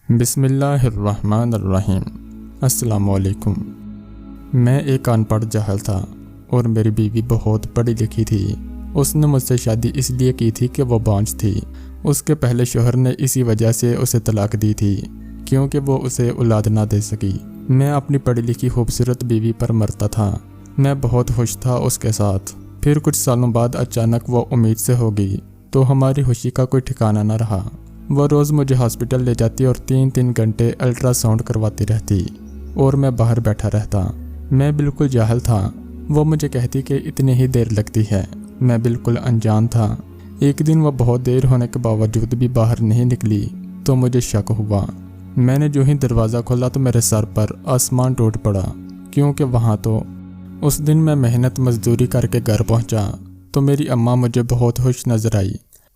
بسم اللہ الرحمن الرحیم۔ السلام علیکم۔ میں ایک ان پڑھ جاہل تھا اور میری بیوی بہت پڑھی لکھی تھی۔ اس نے مجھ سے شادی اس لیے کی تھی کہ وہ بانجھ تھی۔ اس کے پہلے شوہر نے اسی وجہ سے اسے طلاق دی تھی کیونکہ وہ اسے اولاد نہ دے سکی۔ میں اپنی پڑھی لکھی خوبصورت بیوی پر مرتا تھا۔ میں بہت خوش تھا اس کے ساتھ۔ پھر کچھ سالوں بعد اچانک وہ امید سے ہو گئی تو ہماری خوشی کا کوئی ٹھکانہ نہ رہا۔ وہ روز مجھے ہاسپٹل لے جاتی اور 3 گھنٹے الٹرا ساؤنڈ کرواتی رہتی اور میں باہر بیٹھا رہتا۔ میں بالکل جاہل تھا۔ وہ مجھے کہتی کہ اتنی ہی دیر لگتی ہے۔ میں بالکل انجان تھا۔ ایک دن وہ بہت دیر ہونے کے باوجود بھی باہر نہیں نکلی تو مجھے شک ہوا۔ میں نے جو ہی دروازہ کھولا تو میرے سر پر آسمان ٹوٹ پڑا کیونکہ وہاں تو اس دن میں محنت مزدوری کر کے گھر پہنچا تو میری اماں مجھے بہت خوش نظر آئی۔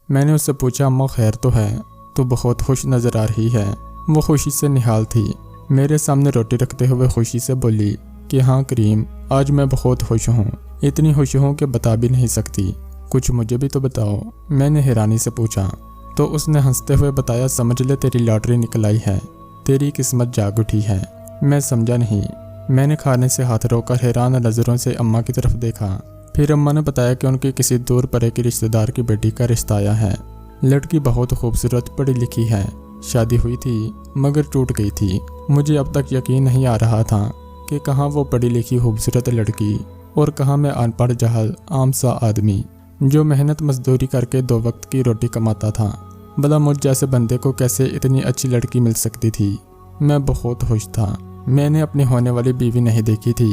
میں نے اس سے پوچھا اماں خیر تو ہے؟ تو بہت خوش نظر آ رہی ہے۔ وہ خوشی سے نہال تھی۔ میرے سامنے روٹی رکھتے ہوئے خوشی سے بولی کہ ہاں کریم، آج میں بہت خوش ہوں۔ اتنی خوش ہوں کہ بتا بھی نہیں سکتی۔ کچھ مجھے بھی تو بتاؤ، میں نے حیرانی سے پوچھا تو اس نے ہنستے ہوئے بتایا سمجھ لے تیری لاٹری نکل آئی ہے، تیری قسمت جاگ اٹھی ہے۔ میں سمجھا نہیں۔ میں نے کھانے سے ہاتھ روک کر حیران نظروں سے اماں کی طرف دیکھا۔ پھر اماں نے بتایا کہ ان کی کسی دور پرے کی رشتہ دار کی بیٹی کا رشتہ آیا ہے۔ لڑکی بہت خوبصورت پڑھی لکھی ہے۔ شادی ہوئی تھی مگر ٹوٹ گئی تھی۔ مجھے اب تک یقین نہیں آ رہا تھا کہ کہاں وہ پڑھی لکھی خوبصورت لڑکی اور کہاں میں ان پڑھ جاہل عام سا آدمی جو محنت مزدوری کر کے 2 وقت کی روٹی کماتا تھا۔ بھلا مجھ جیسے بندے کو کیسے اتنی اچھی لڑکی مل سکتی تھی؟ میں بہت خوش تھا۔ میں نے اپنی ہونے والی بیوی نہیں دیکھی تھی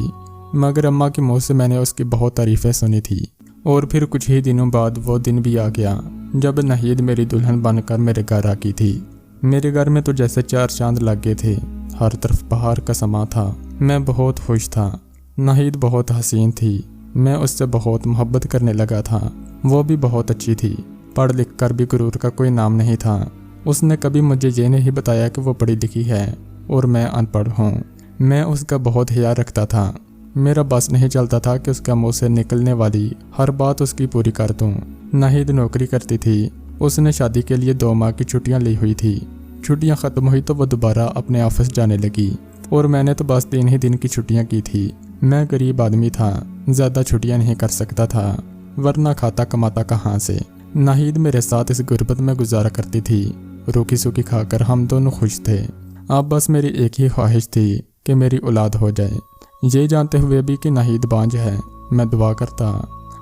مگر اماں کے منہ سے میں نے اس کی بہت تعریفیں سنی تھی۔ اور پھر کچھ ہی دنوں بعد وہ دن بھی آ گیا جب ناہید میری دلہن بن کر میرے گھر آکی تھی۔ میرے گھر میں تو جیسے 4 چاند لگ گئے تھے۔ ہر طرف بہار کا سما تھا۔ میں بہت خوش تھا۔ ناہید بہت حسین تھی۔ میں اس سے بہت محبت کرنے لگا تھا۔ وہ بھی بہت اچھی تھی۔ پڑھ لکھ کر بھی غرور کا کوئی نام نہیں تھا۔ اس نے کبھی مجھے یہ نہیں بتایا کہ وہ پڑھی لکھی ہے اور میں ان پڑھ ہوں۔ میں اس کا بہت خیال رکھتا تھا۔ میرا بس نہیں چلتا تھا کہ اس کا منہ سے نکلنے والی ہر بات اس کی پوری کر دوں۔ ناہید نوکری کرتی تھی۔ اس نے شادی کے لیے 2 ماہ کی چھٹیاں لی ہوئی تھی۔ چھٹیاں ختم ہوئی تو وہ دوبارہ اپنے آفس جانے لگی اور میں نے تو بس 3 ہی دن کی چھٹیاں کی تھی۔ میں غریب آدمی تھا، زیادہ چھٹیاں نہیں کر سکتا تھا، ورنہ کھاتا کماتا کہاں سے۔ ناہید میرے ساتھ اس غربت میں گزارا کرتی تھی۔ روکی سوکی کھا کر ہم دونوں خوش تھے۔ اب بس میری ایک ہی خواہش تھی کہ میری اولاد ہو جائے۔ یہ جانتے ہوئے بھی کہ ناہید بانجھ ہے، میں دعا کرتا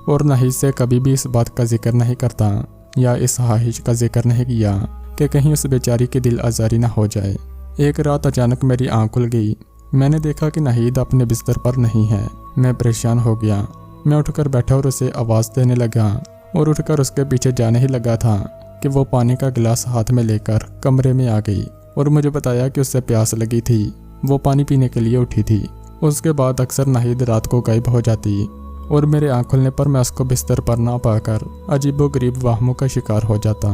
اور ناہید سے کبھی بھی اس بات کا ذکر نہیں کرتا یا اس خواہش کا ذکر نہیں کیا کہ کہیں اس بیچاری کی دل آزاری نہ ہو جائے۔ ایک رات اچانک میری آنکھ کھل گئی۔ میں نے دیکھا کہ ناہید اپنے بستر پر نہیں ہے۔ میں پریشان ہو گیا۔ میں اٹھ کر بیٹھا اور اسے آواز دینے لگا اور اٹھ کر اس کے پیچھے جانے ہی لگا تھا کہ وہ پانی کا گلاس ہاتھ میں لے کر کمرے میں آ گئی اور مجھے بتایا کہ اس سے پیاس لگی تھی۔ وہ پانی پینے کے لیے اٹھی تھی۔ اس کے بعد اکثر ناہید رات کو غائب ہو جاتی اور میرے آنکھ کھلنے پر میں اس کو بستر پر نہ پا کر عجیب و غریب واہموں کا شکار ہو جاتا۔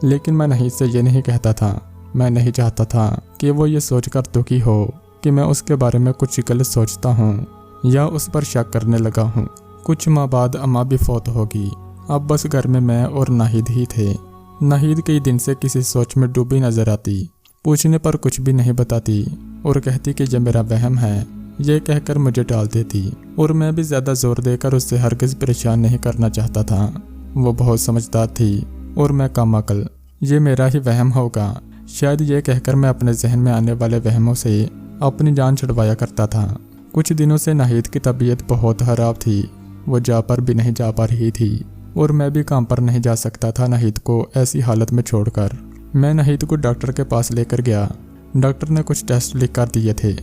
لیکن میں ناہید سے یہ نہیں کہتا تھا۔ میں نہیں چاہتا تھا کہ وہ یہ سوچ کر دکھی ہو کہ میں اس کے بارے میں کچھ غلط سوچتا ہوں یا اس پر شک کرنے لگا ہوں۔ کچھ ماہ بعد اماں بھی فوت ہوگی۔ اب بس گھر میں اور ناہید ہی تھے۔ ناہید کئی دن سے کسی سوچ میں ڈوبی نظر آتی۔ پوچھنے پر کچھ بھی نہیں بتاتی اور کہتی کہ یہ میرا وہم ہے، یہ کہہ کر مجھے ٹال دیتی اور میں بھی زیادہ زور دے کر اس سے ہرگز پریشان نہیں کرنا چاہتا تھا۔ وہ بہت سمجھدار تھی اور میں کم عقل۔ یہ میرا ہی وہم ہوگا شاید، یہ کہہ کر میں اپنے ذہن میں آنے والے وہموں سے اپنی جان چھڑوایا کرتا تھا۔ کچھ دنوں سے ناہید کی طبیعت بہت خراب تھی۔ وہ جا پر بھی نہیں جا پا رہی تھی اور میں بھی کام پر نہیں جا سکتا تھا ناہید کو ایسی حالت میں چھوڑ کر۔ میں ناہید کو ڈاکٹر کے پاس لے کر گیا۔ ڈاکٹر نے کچھ ٹیسٹ لکھ کر دیے تھے۔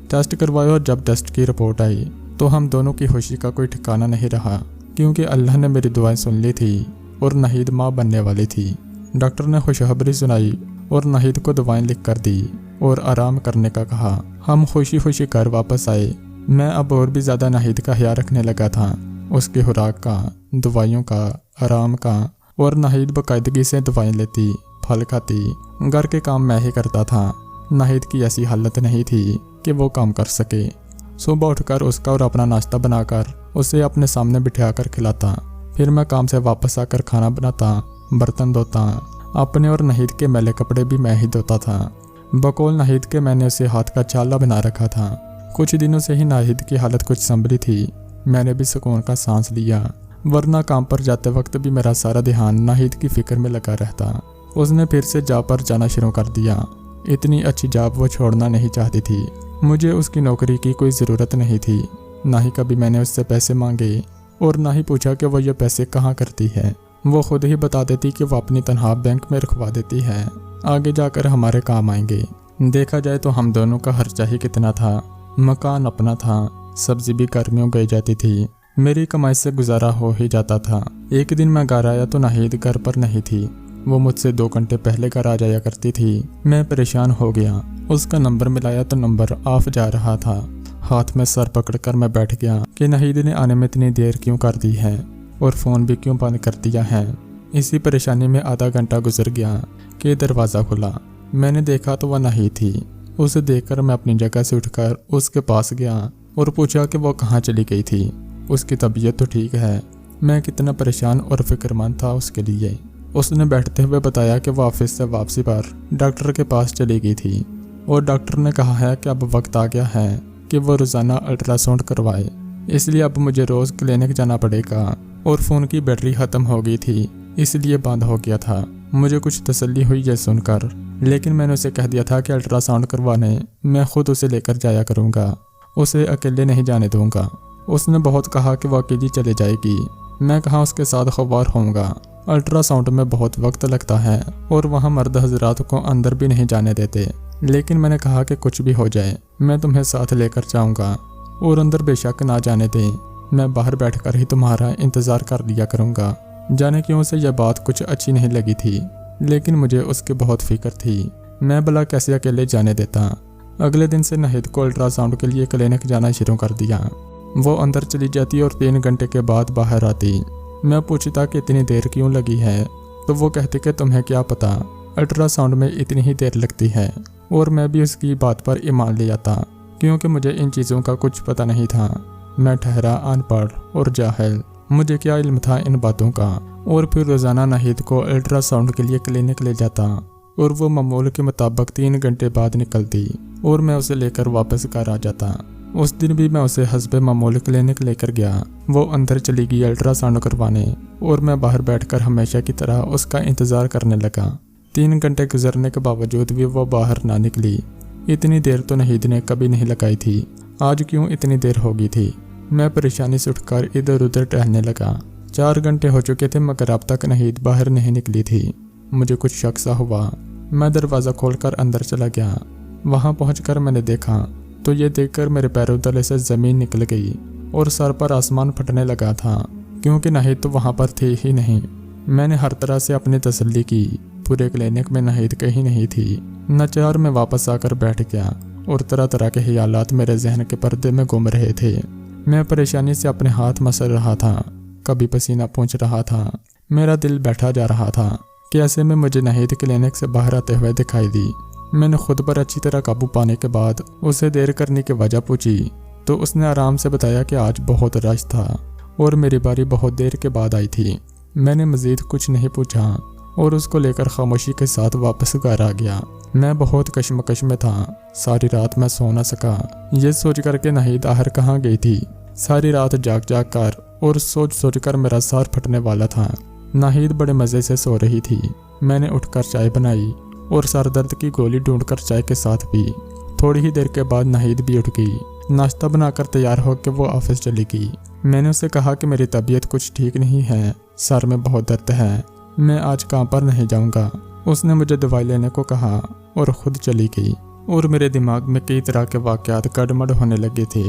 ٹیسٹ کروائے اور جب ٹیسٹ کی رپورٹ آئی تو ہم دونوں کی خوشی کا کوئی ٹھکانہ نہیں رہا کیونکہ اللہ نے میری دعائیں سن لی تھی اور ناہید ماں بننے والی تھی۔ ڈاکٹر نے خوشخبری سنائی اور ناہید کو دوائیں لکھ کر دی اور آرام کرنے کا کہا۔ ہم خوشی خوشی گھر واپس آئے۔ میں اب اور بھی زیادہ ناہید کا خیال رکھنے لگا تھا، اس کی خوراک کا، دوائیوں کا، آرام کا، اور ناہید باقاعدگی سے دوائیں لیتی، پھل کھاتی۔ گھر کے کام میں ہی کرتا تھا۔ ناہید کی ایسی حالت نہیں تھی کہ وہ کام کر سکے۔ صبح اٹھ کر اس کا اور اپنا ناشتہ بنا کر اسے اپنے سامنے بٹھا کر کھلاتا۔ پھر میں کام سے واپس آ کر کھانا بناتا، برتن دھوتا، اپنے اور ناہید کے میلے کپڑے بھی میں ہی دھوتا تھا۔ बकौल नाहिद के मैंने उसे हाथ का चाला बना रखा था। कुछ दिनों से ही नाहिद की हालत कुछ संभली थी। मैंने भी सुकून का सांस लिया, वरना काम पर जाते वक्त भी मेरा सारा ध्यान नाहिद की फिक्र में लगा रहता। उसने फिर से जॉब पर जाना शुरू कर दिया। इतनी अच्छी जॉब वो छोड़ना नहीं चाहती थी। मुझे उसकी नौकरी की कोई ज़रूरत नहीं थी। ना ही कभी मैंने उससे पैसे मांगे और ना ही पूछा कि वो ये पैसे कहाँ करती है। वो खुद ही बता देती कि वो अपनी तनख्वाह बैंक में रखवा देती है, आगे जाकर हमारे काम आएंगे। देखा जाए तो हम दोनों का खर्चा ही कितना था। मकान अपना था, सब्जी भी घर में उगाई जाती थी। मेरी कमाई से गुजारा हो ही जाता था। एक दिन मैं घर आया तो नाहिद घर पर नहीं थी। वो मुझसे 2 घंटे पहले घर आ जाया करती थी। मैं परेशान हो गया। उसका नंबर मिलाया तो नंबर ऑफ जा रहा था। हाथ में सर पकड़कर मैं बैठ गया कि नाहिद ने आने में इतनी देर क्यों कर दी है और फ़ोन भी क्यों बंद कर दिया है। इसी परेशानी में आधा घंटा गुजर गया कि दरवाज़ा खुला। मैंने देखा तो वह नाहिद थी। उसे देखकर मैं अपनी जगह से उठकर उसके पास गया और पूछा कि वो कहाँ चली गई थी। उसकी तबीयत तो ठीक है। मैं कितना परेशान और फिक्रमंद था उसके लिए। उसने बैठते हुए बताया कि वो ऑफिस से वापसी पर डॉक्टर के पास चली गई थी और डॉक्टर ने कहा है कि अब वक्त आ गया है कि वो रोज़ाना अल्ट्रासाउंड करवाए, इसलिए अब मुझे रोज़ क्लिनिक जाना पड़ेगा। और फ़ोन की बैटरी ख़त्म हो गई थी, इसलिए बंद हो गया था। मुझे कुछ तसल्ली हुई ये सुनकर, लेकिन मैंने उसे कह दिया था कि अल्ट्रासाउंड करवाने मैं खुद उसे लेकर जाया करूँगा, उसे अकेले नहीं जाने दूँगा। उसने बहुत कहा कि वो अकेली चले जाएगी। मैं कहाँ उसके साथ खबर होऊंगा। अल्ट्रासाउंड में बहुत वक्त लगता है और वहाँ मर्द हजरात को अंदर भी नहीं जाने देते। लेकिन मैंने कहा कि कुछ भी हो जाए मैं तुम्हें साथ लेकर जाऊंगा और अंदर बेशक ना जाने दें, मैं बाहर बैठकर ही तुम्हारा इंतज़ार कर लिया करूंगा। जाने क्यों से यह बात कुछ अच्छी नहीं लगी थी, लेकिन मुझे उसकी बहुत फिक्र थी। मैं भला कैसे अकेले जाने देता। अगले दिन से नाहिद को अल्ट्रासाउंड के लिए क्लिनिक जाना शुरू कर दिया। वो अंदर चली जाती और 3 घंटे के बाद बाहर आती। मैं पूछता कि इतनी देर क्यों लगी है, तो वो कहती कि तुम्हें क्या पता, अल्ट्रासाउंड में इतनी ही देर लगती है। और मैं भी उसकी बात पर ईमान ले आता, क्योंकि मुझे इन चीज़ों का कुछ पता नहीं था। मैं ठहरा अनपढ़ और जाहिल, मुझे क्या इल्म था इन बातों का। और फिर रोज़ाना नाहिद को अल्ट्रासाउंड के लिए क्लिनिक ले जाता और वो मामूल के मुताबिक 3 घंटे बाद निकलती और मैं उसे लेकर वापस घर आ जाता। उस दिन भी मैं उसे हस्बे मामूल क्लिनिक लेकर गया। वो अंदर चली गई अल्ट्रासाउंड करवाने और मैं बाहर बैठकर हमेशा की तरह उसका इंतज़ार करने लगा। 3 घंटे गुजरने के बावजूद भी वो बाहर ना निकली। इतनी देर तो नाहिद ने कभी नहीं लगाई थी, आज क्यों इतनी देर हो गई थी। मैं परेशानी से उठकर इधर उधर टहलने लगा। 4 घंटे हो चुके थे मगर अब तक नाहिद बाहर नहीं निकली थी। मुझे कुछ शक सा हुआ। मैं दरवाज़ा खोलकर अंदर चला गया। वहाँ पहुँचकर मैंने देखा तो ये देखकर मेरे पैरों तले से ज़मीन निकल गई और सर पर आसमान फटने लगा था, क्योंकि नाहिद तो वहाँ पर थी ही नहीं। मैंने हर तरह से अपनी तसल्ली की, पूरे क्लिनिक में नाहिद कहीं नहीं थी। नाचार में वापस आकर बैठ गया और तरह तरह के ख्यालात मेरे जहन के पर्दे में घूम रहे थे। मैं परेशानी से अपने हाथ मसल रहा था, कभी पसीना पहुँच रहा था, मेरा दिल बैठा जा रहा था कि ऐसे में मुझे नाहिद क्लिनिक से बाहर आते हुए दिखाई दी। मैंने खुद पर अच्छी तरह काबू पाने के बाद उसे देर करने की वजह पूछी तो उसने आराम से बताया कि आज बहुत रश था और मेरी बारी बहुत देर के बाद आई थी। मैंने मज़ीद कुछ नहीं पूछा और उसको लेकर खामोशी के साथ वापस घर आ गया। मैं बहुत कश्मकश में था। सारी रात मैं सो न सका, ये सोच कर के नाहिद आखिर कहाँ गई थी। सारी रात जाग जाग कर और सोच सोच कर मेरा सर फटने वाला था। नाहिद बड़े मज़े से सो रही थी। मैंने उठकर चाय बनाई और सर दर्द की गोली ढूंढकर चाय के साथ पी। थोड़ी ही देर के बाद नाहिद भी उठ गई। नाश्ता बनाकर तैयार होकर वो ऑफिस चली गई। मैंने उसे कहा कि मेरी तबीयत कुछ ठीक नहीं है, सर में बहुत दर्द है, मैं आज काम पर नहीं जाऊंगा। उसने मुझे दवाई लेने को कहा और खुद चली गई और मेरे दिमाग में कई तरह के वाक़यात गड़बड़ होने लगे थे।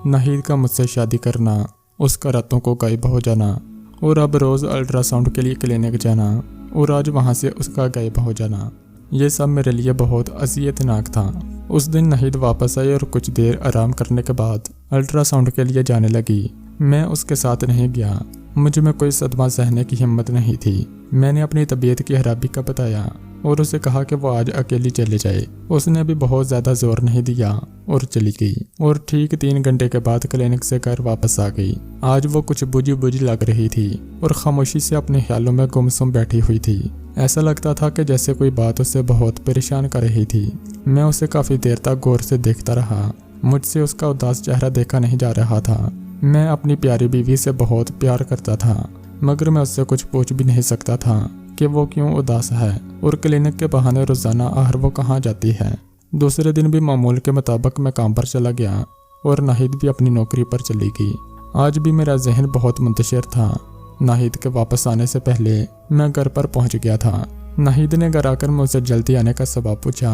नाहिद का मुझसे शादी करना, उसका रातों को गायब हो जाना और अब रोज़ अल्ट्रासाउंड के लिए क्लिनिक जाना और आज वहाँ से उसका गायब हो जाना, ये सब मेरे लिए बहुत अज़ियतनाक था। उस दिन नाहिद वापस आई और कुछ देर आराम करने के बाद अल्ट्रासाउंड के लिए जाने लगी। मैं उसके साथ नहीं गया, मुझ में कोई सदमा सहने की हिम्मत नहीं थी। मैंने अपनी तबीयत की खराबी का बताया और उसे कहा कि वो आज अकेली चले जाए। उसने भी बहुत ज़्यादा जोर नहीं दिया और चली गई और ठीक 3 घंटे के बाद क्लिनिक से घर वापस आ गई। आज वो कुछ बुझी बुझी लग रही थी और खामोशी से अपने ख्यालों में गुमसुम बैठी हुई थी। ऐसा लगता था कि जैसे कोई बात उसे बहुत परेशान कर रही थी। मैं उसे काफ़ी देर तक गौर से देखता रहा। मुझसे उसका उदास चेहरा देखा नहीं जा रहा था। मैं अपनी प्यारी बीवी से बहुत प्यार करता था, मगर मैं उससे कुछ पूछ भी नहीं सकता था कि वो क्यों उदास है और क्लिनिक के बहाने रोजाना आखिर वो कहाँ जाती है। दूसरे दिन भी मामूल के मुताबिक मैं काम पर चला गया और नाहिद भी अपनी नौकरी पर चली गई। आज भी मेरा जहन बहुत मुंतशिर था। नाहिद के वापस आने से पहले मैं घर पर पहुंच गया था। नाहिद ने घर आकर मुझसे जल्दी आने का सबब पूछा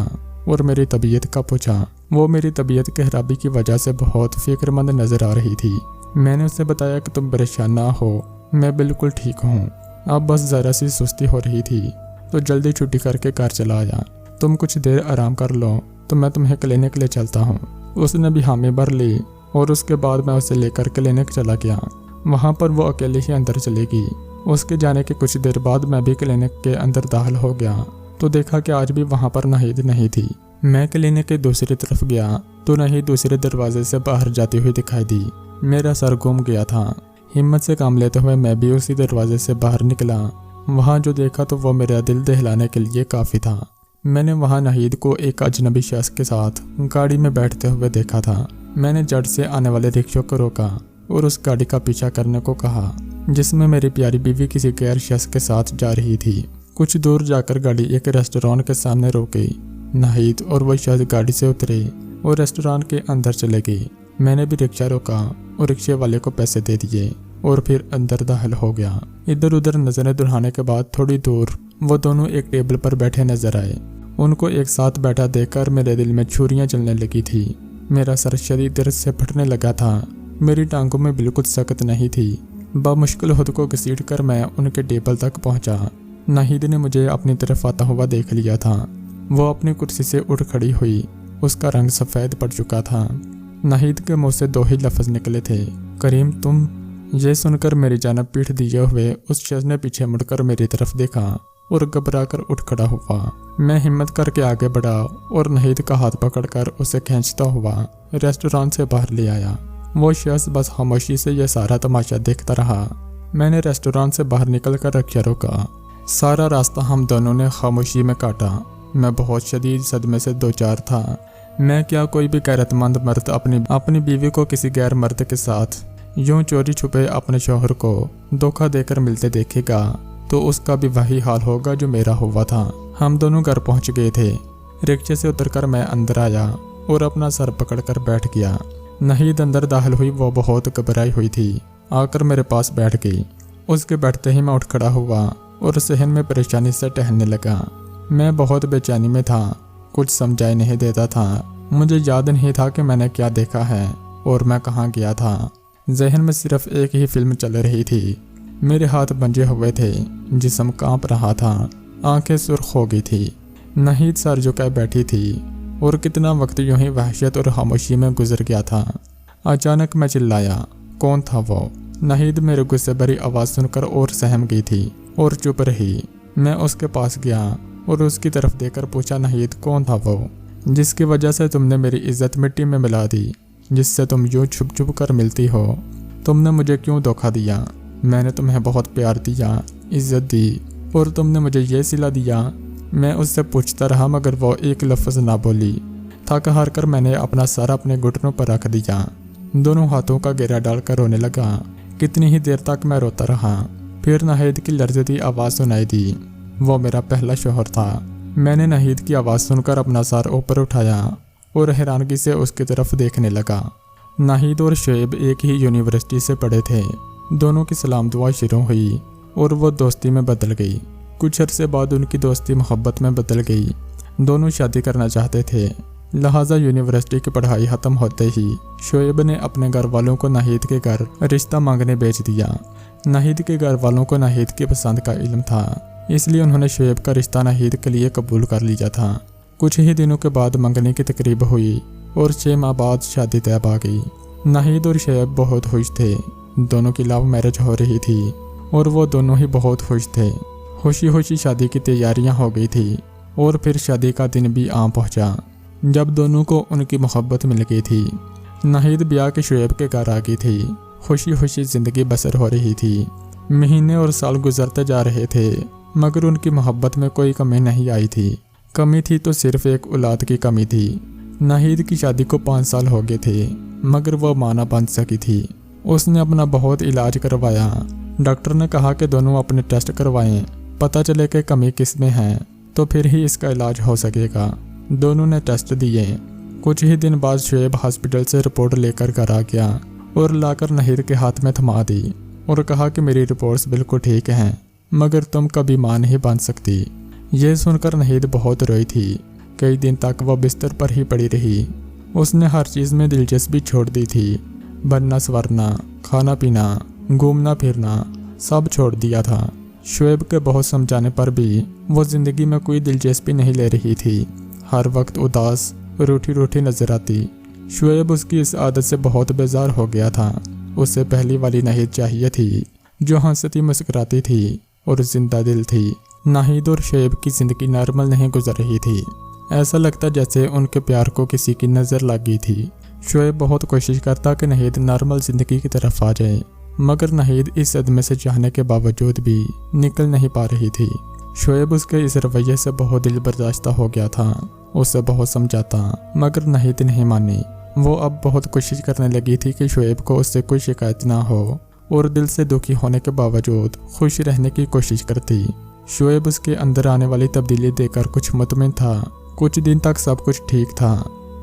और मेरी तबीयत का पूछा। वो मेरी तबीयत के खराबी की वजह से बहुत फिक्रमंद नजर आ रही थी। मैंने उसे बताया कि तुम परेशान ना हो, मैं बिल्कुल ठीक हूँ। अब बस ज़रा सी सुस्ती हो रही थी तो जल्दी छुट्टी करके घर चला आया। तुम कुछ देर आराम कर लो तो मैं तुम्हें क्लिनिक ले चलता हूँ। उसने भी हामी भर ली और उसके बाद मैं उसे लेकर क्लिनिक चला गया। वहाँ पर वो अकेले ही अंदर चलेगी। उसके जाने के कुछ देर बाद मैं भी क्लिनिक के अंदर दाखिल हो गया तो देखा कि आज भी वहाँ पर नाहिद नहीं थी। मैं क्लिनिक के दूसरी तरफ गया तो नाहिद दूसरे दरवाजे से बाहर जाती हुई दिखाई दी। मेरा सर घूम गया था। हिम्मत से काम लेते हुए मैं भी उसी दरवाजे से बाहर निकला। वहाँ जो देखा तो वो मेरा दिल दहलाने के लिए काफ़ी था। मैंने वहाँ नाहिद को एक अजनबी शख्स के साथ गाड़ी में बैठते हुए देखा था। मैंने जड़ से आने वाले रिक्शों को रोका और उस गाड़ी का पीछा करने को कहा जिसमें मेरी प्यारी बीवी किसी गैर शख्स के साथ जा रही थी। कुछ दूर जाकर गाड़ी एक रेस्टोरेंट के सामने रोक गई। नाहिद और वह शख्स गाड़ी से उतरे और रेस्टोरेंट के अंदर चले गए। मैंने भी रिक्शा रोका और रिक्शे वाले को पैसे दे दिए और फिर अंदर दाखिल हो गया। इधर उधर नजरें दुढ़ाने के बाद थोड़ी दूर वो दोनों एक टेबल पर बैठे नजर आए। उनको एक साथ बैठा देखकर मेरे दिल में छुरियां चलने लगी थी। मेरा सर शदीद दर्द से फटने लगा था। मेरी टांगों में बिल्कुल सख्त नहीं थी। बामुश्किल खुद को घसीट कर मैं उनके टेबल तक पहुंचा। नाहिद ने मुझे अपनी तरफ आता हुआ देख लिया था। वो अपनी कुर्सी से उठ खड़ी हुई। उसका रंग सफ़ेद पड़ चुका था। नाहिद के मुंह से 2 ही लफ्ज़ निकले थे, करीम तुम। ये सुनकर मेरी जानब पीठ दिए हुए उस शख्स ने पीछे मुड़कर मेरी तरफ देखा और घबरा कर उठ खड़ा हुआ। मैं हिम्मत करके आगे बढ़ा और नाहिद का हाथ पकड़कर उसे खींचता हुआ रेस्टोरेंट से बाहर ले आया। वो शख्स बस खामोशी से यह सारा तमाशा देखता रहा। मैंने रेस्टोरेंट से बाहर निकल कर रिक्शा रोका। सारा रास्ता हम दोनों ने खामोशी में काटा। मैं बहुत शदीद सदमे से 2-4 था। मैं क्या कोई भी गैरतमंद मर्द अपनी बीवी को किसी गैर मर्द के साथ यूं चोरी छुपे अपने शौहर को धोखा देकर मिलते देखेगा तो उसका भी वही हाल होगा जो मेरा हुआ था। हम दोनों घर पहुंच गए थे। रिक्शे से उतरकर मैं अंदर आया और अपना सर पकड़कर बैठ गया। नाहिद अंदर दाखिल हुई। वो बहुत घबराई हुई थी। आकर मेरे पास बैठ गई। उसके बैठते ही मैं उठ खड़ा हुआ और सहन में परेशानी से टहलने लगा। मैं बहुत बेचैनी में था। कुछ समझाई नहीं देता था। मुझे याद नहीं था कि मैंने क्या देखा है और मैं कहाँ गया था। जहन में सिर्फ एक ही फिल्म चल रही थी। मेरे हाथ बंजे हुए थे, जिस्म कांप रहा था, आंखें सुर्ख हो गई थी। नाहिद सर झुकाए बैठी थी और कितना वक्त यूं ही वहशत और खामोशी में गुजर गया था। अचानक मैं चिल्लाया, कौन था वो? नाहिद मेरे गुस्से भरी आवाज़ सुनकर और सहम गई थी और चुप रही। मैं उसके पास गया और उसकी तरफ देखकर पूछा, नाहिद कौन था वो जिसकी वजह से तुमने मेरी इज्जत मिट्टी में मिला दी, जिससे तुम यूँ छुप छुप कर मिलती हो? तुमने मुझे क्यों धोखा दिया? मैंने तुम्हें बहुत प्यार दिया, इज्जत दी और तुमने मुझे ये सिला दिया। मैं उससे पूछता रहा मगर वो एक लफ्ज़ ना बोली। थक हार कर मैंने अपना सर अपने घुटनों पर रख दिया। दोनों हाथों का घेरा डालकर रोने लगा। कितनी ही देर तक मैं रोता रहा। फिर नाहिद की लर्ज़ती आवाज़ सुनाई दी। वो मेरा पहला शौहर था। मैंने नाहिद की आवाज़ सुनकर अपना सर ऊपर उठाया और हैरानगी से उसकी तरफ देखने लगा। नाहिद और शोएब एक ही यूनिवर्सिटी से पढ़े थे। दोनों की सलाम दुआ शुरू हुई और वो दोस्ती में बदल गई। कुछ अरसे बाद उनकी दोस्ती मोहब्बत में बदल गई। दोनों शादी करना चाहते थे, लिहाजा यूनिवर्सिटी की पढ़ाई ख़त्म होते ही शोएब ने अपने घर वालों को नाहिद के घर रिश्ता मांगने भेज दिया। नाहिद के घर वालों को नाहिद की पसंद का इल्म था, इसलिए उन्होंने शोएब का रिश्ता नाहिद के लिए कबूल कर लिया था। कुछ ही दिनों के बाद मंगनी की तकरीब हुई और 6 माह बाद शादी तय आ गई। नाहिद और शोएब बहुत खुश थे। दोनों की लव मैरिज हो रही थी और वो दोनों ही बहुत खुश थे। खुशी खुशी शादी की तैयारियां हो गई थी। और फिर शादी का दिन भी आ पहुंचा, जब दोनों को उनकी मोहब्बत मिल गई थी। नाहिद ब्याह के शुएब के घर आ गई थी। खुशी खुशी ज़िंदगी बसर हो रही थी। महीने और साल गुजरते जा रहे थे, मगर उनकी मोहब्बत में कोई कमी नहीं आई थी। कमी थी तो सिर्फ एक औलाद की कमी थी। नाहिद की शादी को 5 साल हो गए थे, मगर वो मां ना बन सकी थी। उसने अपना बहुत इलाज करवाया। डॉक्टर ने कहा कि दोनों अपने टेस्ट करवाएं, पता चले कि कमी किस में है तो फिर ही इसका इलाज हो सकेगा। दोनों ने टेस्ट दिए। कुछ ही दिन बाद शुएब हॉस्पिटल से रिपोर्ट लेकर घर आ गया और लाकर नाहिद के हाथ में थमा दी और कहा कि मेरी रिपोर्ट्स बिल्कुल ठीक हैं, मगर तुम कभी मां नहीं बन सकती। ये सुनकर नाहिद बहुत रोई थी। कई दिन तक वह बिस्तर पर ही पड़ी रही। उसने हर चीज़ में दिलचस्पी छोड़ दी थी। बनना संवरना, खाना पीना, घूमना फिरना सब छोड़ दिया था। शुएब के बहुत समझाने पर भी वो ज़िंदगी में कोई दिलचस्पी नहीं ले रही थी। हर वक्त उदास रूठी रूठी नजर आती। शुएब उसकी इस आदत से बहुत बेजार हो गया था। उसे पहली वाली नाहिद चाहिए थी, जो हंसती मुस्कुराती थी और जिंदा दिल थी। नाहिद और शुएब की ज़िंदगी नॉर्मल नहीं गुजर रही थी। ऐसा लगता जैसे उनके प्यार को किसी की नज़र लग गई थी। शुएब बहुत कोशिश करता कि नाहिद नॉर्मल ज़िंदगी की तरफ आ जाए, मगर नाहिद इस सदमे से चाहने के बावजूद भी निकल नहीं पा रही थी। शुएब उसके इस रवैये से बहुत दिल बर्दाश्त हो गया था। उसे बहुत समझाता, मगर नाहिद नहीं मानी। वो अब बहुत कोशिश करने लगी थी कि शुएब को उससे कोई शिकायत ना हो, और दिल से दुखी होने के बावजूद खुश रहने की कोशिश करती। शुएब उसके अंदर आने वाली तब्दीली देखकर कुछ मुतमिन था। कुछ दिन तक सब कुछ ठीक था,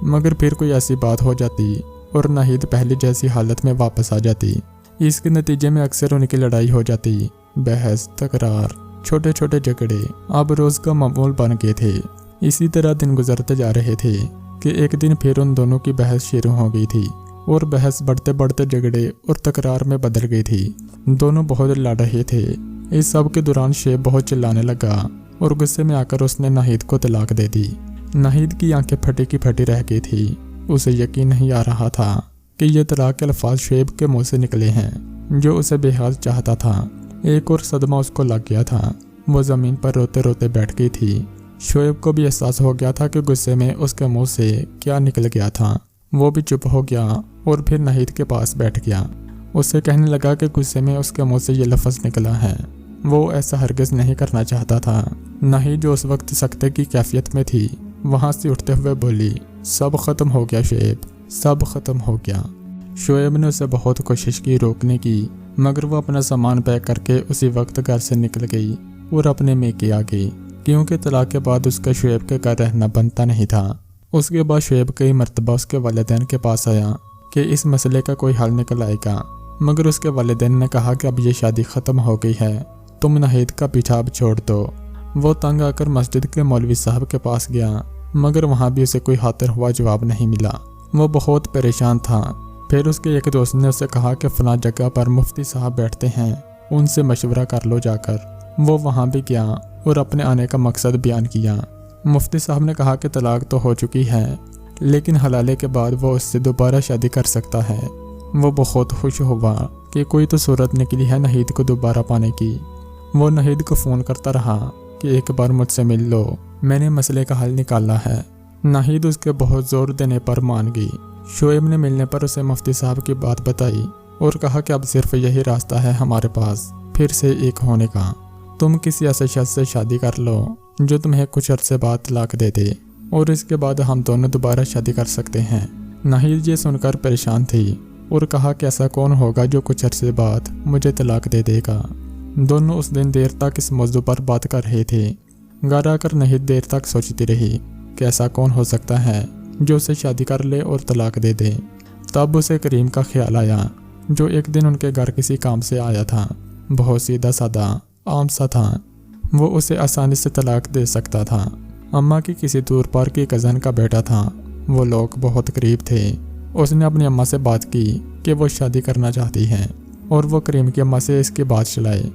मगर फिर कोई ऐसी बात हो जाती और नाहिद पहले जैसी हालत में वापस आ जाती। इसके नतीजे में अक्सर उनकी लड़ाई हो जाती। बहस, तकरार, छोटे छोटे झगड़े अब रोज का मामूल बन गए थे। इसी तरह दिन गुजरते जा रहे थे कि एक दिन फिर उन दोनों की बहस शुरू हो गई थी, और बहस बढ़ते बढ़ते झगड़े और तकरार में बदल गई थी। दोनों बहुत लड़ रहे थे। इस सब के दौरान शुएब बहुत चिल्लाने लगा और गुस्से में आकर उसने नाहिद को तलाक दे दी। नाहिद की आंखें फटी की फटी रह गई थी। उसे यकीन नहीं आ रहा था कि ये तलाक के अल्फाज शुएब के मुंह से निकले हैं, जो उसे बेहाल चाहता था। एक और सदमा उसको लग गया था। वो ज़मीन पर रोते रोते बैठ गई थी। शुएब को भी एहसास हो गया था कि गुस्से में उसके मुंह से क्या निकल गया था। वो भी चुप हो गया और फिर नाहिद के पास बैठ गया। उससे कहने लगा कि गुस्से में उसके मुंह से ये लफ्ज़ निकला है। वो ऐसा हरगिज़ नहीं करना चाहता था। नाहिद जो उस वक्त सख्ते की कैफियत में थी, वहाँ से उठते हुए बोली, सब ख़त्म हो गया शुएब, सब ख़त्म हो गया। शुएब ने उसे बहुत कोशिश की रोकने की, मगर वो अपना सामान पैक करके उसी वक्त घर से निकल गई और अपने मेके आ गई, क्योंकि तलाक के बाद उसका शुएब के घर रहना बनता नहीं था। उसके बाद शुएब कई मरतबा उसके वालिदैन के पास आया कि इस मसले का कोई हल निकल आएगा, मगर उसके वालिदैन ने कहा कि अब ये शादी ख़त्म हो गई है, तुम नाहिद का पीछा अब छोड़ दो। वो तंग आकर मस्जिद के मौलवी साहब के पास गया, मगर वहाँ भी उसे कोई हातिर हुआ जवाब नहीं मिला। वो बहुत परेशान था। फिर उसके एक दोस्त ने उसे कहा कि फलां जगह पर मुफ्ती साहब बैठते हैं, उनसे मशवरा कर लो जाकर। वो वहाँ भी गया और अपने आने का मकसद बयान किया। मुफ्ती साहब ने कहा कि तलाक तो हो चुकी है, लेकिन हलाले के बाद वो उससे दोबारा शादी कर सकता है। वो बहुत खुश हुआ कि कोई तो सूरत निकली है नाहिद को दोबारा पाने की। वो नाहिद को फ़ोन करता रहा कि एक बार मुझसे मिल लो, मैंने मसले का हल निकाला है। नाहिद उसके बहुत ज़ोर देने पर मान गई। शुएब ने मिलने पर उसे मुफ्ती साहब की बात बताई और कहा कि अब सिर्फ यही रास्ता है हमारे पास फिर से एक होने का। तुम किसी ऐसे शख्स से शादी कर लो जो तुम्हें कुछ अरसे बाद तलाक दे दे, और इसके बाद हम दोनों दोबारा शादी कर सकते हैं। नाहिद ये सुनकर परेशान थी और कहा कि ऐसा कौन होगा जो कुछ अरसे बाद मुझे तलाक दे देगा। दोनों उस दिन देर तक इस मौजू पर बात कर रहे थे। घर आकर नाहिद देर तक सोचती रही कि ऐसा कौन हो सकता है जो उसे शादी कर ले और तलाक दे दे। तब उसे करीम का ख्याल आया, जो एक दिन उनके घर किसी काम से आया था। बहुत सीधा साधा आम सा था। वो उसे आसानी से तलाक दे सकता था। अम्मा की किसी दूर पार की कज़न का बेटा था। वो लोग बहुत करीब थे। उसने अपनी अम्मा से बात की कि वो शादी करना चाहती हैं, और वो करीम की अम्मा से इसकी बात चलाई।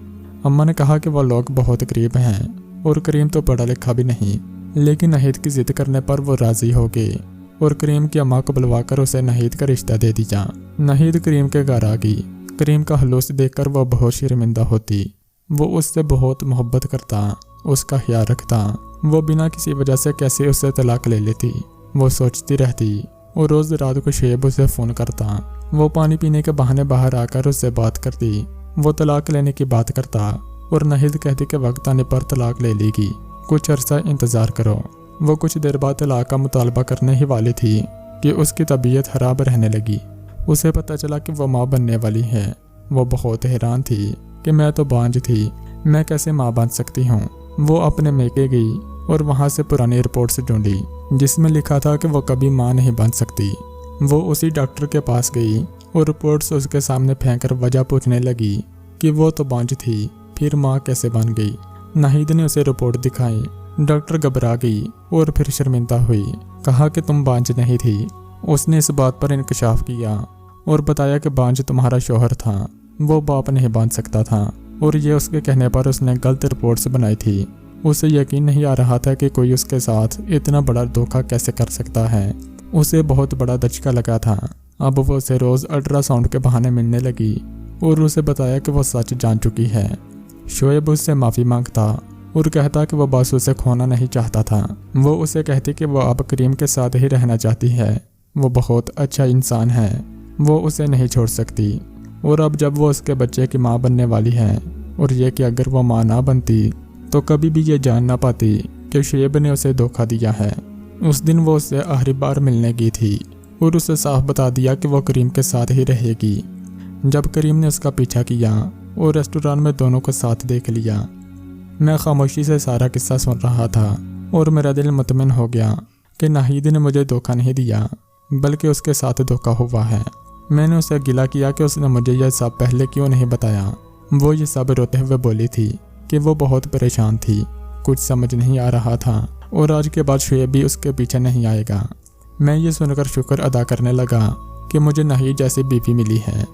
अम्मा ने कहा कि वो लोग बहुत करीब हैं और करीम तो पढ़ा लिखा भी नहीं, लेकिन नाहिद की जिद करने पर वो राज़ी हो गई और करीम की अम्मा को बुलवाकर उसे नाहिद का रिश्ता दे दिया। नाहिद करीम के घर आ गई। करीम का हलूस देखकर वो बहुत शर्मिंदा होती। वो उससे बहुत मोहब्बत करता, उसका ख्याल रखता, وہ بنا کسی وجہ سے کیسے اسے طلاق لے لیتی، وہ سوچتی رہتی اور روز رات کو شعیب اسے فون کرتا۔ وہ پانی پینے کے بہانے باہر آ کر اس سے بات کرتی، وہ طلاق لینے کی بات کرتا اور ناہید کہتی کہ وقت آنے پر طلاق لے لے گی، کچھ عرصہ انتظار کرو۔ وہ کچھ دیر بعد طلاق کا مطالبہ کرنے ہی والی تھی کہ اس کی طبیعت خراب رہنے لگی۔ اسے پتہ چلا کہ وہ ماں بننے والی ہے۔ وہ بہت حیران تھی کہ میں تو بانجھ تھی، میں کیسے ماں بن سکتی ہوں۔ وہ اپنے میکے گئی اور وہاں سے پرانی رپورٹس ڈھونڈی جس میں لکھا تھا کہ وہ کبھی ماں نہیں بن سکتی۔ وہ اسی ڈاکٹر کے پاس گئی اور رپورٹس اس کے سامنے پھینک کر وجہ پوچھنے لگی کہ وہ تو بانجھ تھی، پھر ماں کیسے بن گئی۔ ناہید نے اسے رپورٹ دکھائی۔ ڈاکٹر گھبرا گئی اور پھر شرمندہ ہوئی، کہا کہ تم بانجھ نہیں تھی۔ اس نے اس بات پر انکشاف کیا اور بتایا کہ بانجھ تمہارا شوہر تھا، وہ باپ نہیں بن سکتا تھا، اور یہ اس کے کہنے پر اس نے غلط رپورٹس بنائی تھی۔ اسے یقین نہیں آ رہا تھا کہ کوئی اس کے ساتھ اتنا بڑا دھوکہ کیسے کر سکتا ہے۔ اسے بہت بڑا دھچکا لگا تھا۔ اب وہ اسے روز الٹرا ساؤنڈ کے بہانے ملنے لگی اور اسے بتایا کہ وہ سچ جان چکی ہے۔ شعیب اس سے معافی مانگتا اور کہتا کہ وہ بس اسے کھونا نہیں چاہتا تھا۔ وہ اسے کہتی کہ وہ اب کریم کے ساتھ ہی رہنا چاہتی ہے، وہ بہت اچھا انسان ہے، وہ اسے نہیں چھوڑ سکتی۔ اور اب جب وہ اس کے بچے کی ماں بننے والی ہے اور یہ کہ اگر وہ ماں نہ بنتی تو کبھی بھی یہ جان نہ پاتی کہ شعیب نے اسے دھوکہ دیا ہے۔ اس دن وہ اس سے آخری بار ملنے گئی تھی اور اسے صاف بتا دیا کہ وہ کریم کے ساتھ ہی رہے گی۔ جب کریم نے اس کا پیچھا کیا اور ریسٹوران میں دونوں کو ساتھ دیکھ لیا، میں خاموشی سے سارا قصہ سن رہا تھا اور میرا دل مطمئن ہو گیا کہ ناہید نے مجھے دھوکہ نہیں دیا بلکہ اس کے ساتھ دھوکہ ہوا ہے۔ میں نے اسے گلہ کیا کہ اس نے مجھے یہ سب پہلے کیوں نہیں بتایا۔ وہ یہ سب روتے ہوئے بولی تھی کہ وہ بہت پریشان تھی، کچھ سمجھ نہیں آ رہا تھا اور آج کے بعد شعیب بھی اس کے پیچھے نہیں آئے گا۔ میں یہ سن کر شکر ادا کرنے لگا کہ مجھے ناہید جیسی بیوی ملی ہے۔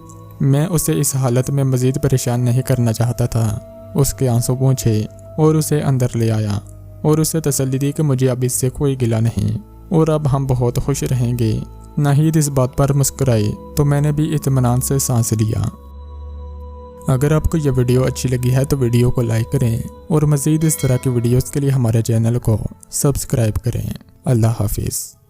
میں اسے اس حالت میں مزید پریشان نہیں کرنا چاہتا تھا۔ اس کے آنسو پوچھے اور اسے اندر لے آیا اور اسے تسلی دی کہ مجھے اب اس سے کوئی گلہ نہیں اور اب ہم بہت خوش رہیں گے۔ ناہید اس بات پر مسکرائی تو میں نے بھی اطمینان سے سانس لیا۔ اگر آپ کو یہ ویڈیو اچھی لگی ہے تو ویڈیو کو لائک کریں اور مزید اس طرح کی ویڈیوز کے لیے ہمارے چینل کو سبسکرائب کریں۔ اللہ حافظ۔